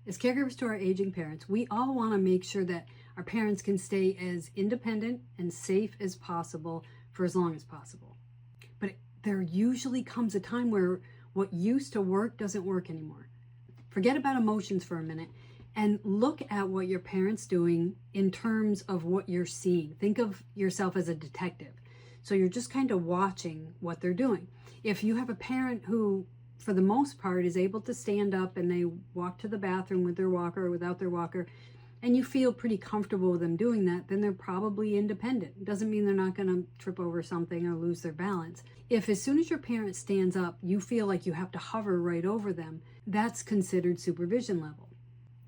As caregivers to our aging parents, we all want to make sure that our parents can stay as independent and safe as possible for as long as possible. But there usually comes a time where what used to work doesn't work anymore. Forget about emotions for a minute and look at what your parents doing in terms of what you're seeing. Think of yourself as a detective. So you're just kind of watching what they're doing. If you have a parent who, for the most part, is able to stand up and they walk to the bathroom with their walker or without their walker, and you feel pretty comfortable with them doing that, then they're probably independent. It doesn't mean they're not going to trip over something or lose their balance. If as soon as your parent stands up, you feel like you have to hover right over them, that's considered supervision level.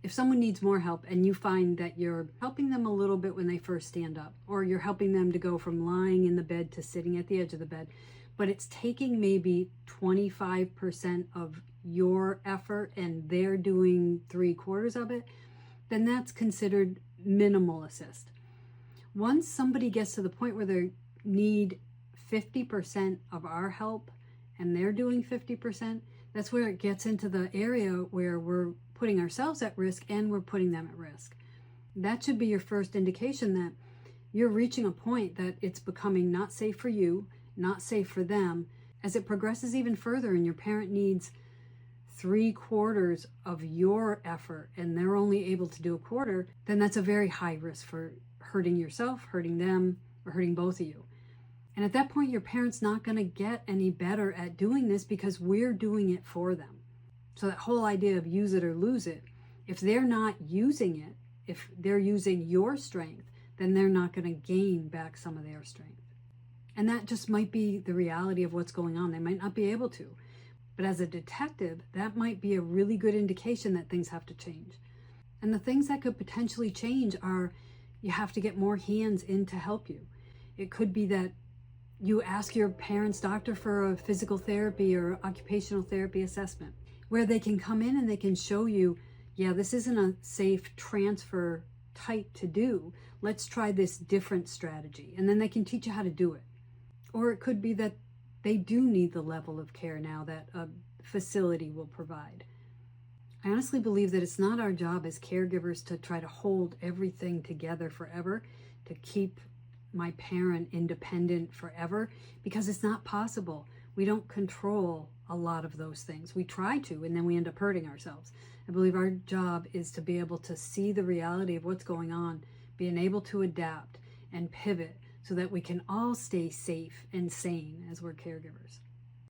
If someone needs more help and you find that you're helping them a little bit when they first stand up, or you're helping them to go from lying in the bed to sitting at the edge of the bed, but it's taking maybe 25% of your effort and they're doing 3/4 of it, then that's considered minimal assist. Once somebody gets to the point where they need 50% of our help and they're doing 50%, that's where it gets into the area where we're putting ourselves at risk and we're putting them at risk. That should be your first indication that you're reaching a point that it's becoming not safe for you, not safe for them. As it progresses even further and your parent needs 3/4 of your effort and they're only able to do 1/4, then that's a very high risk for hurting yourself, hurting them, or hurting both of you. And at that point, your parent's not going to get any better at doing this because we're doing it for them. So that whole idea of use it or lose it, if they're not using it, if they're using your strength, then they're not going to gain back some of their strength. And that just might be the reality of what's going on. They might not be able to. But as a detective, that might be a really good indication that things have to change. And the things that could potentially change are you have to get more hands in to help you. It could be that you ask your parents' doctor for a physical therapy or occupational therapy assessment, where they can come in and they can show you, yeah, this isn't a safe transfer type to do. Let's try this different strategy. And then they can teach you how to do it. Or it could be that they do need the level of care now that a facility will provide. I honestly believe that it's not our job as caregivers to try to hold everything together forever, to keep my parent independent forever, because it's not possible. We don't control a lot of those things. We try to, and then we end up hurting ourselves. I believe our job is to be able to see the reality of what's going on, being able to adapt and pivot so that we can all stay safe and sane as we're caregivers.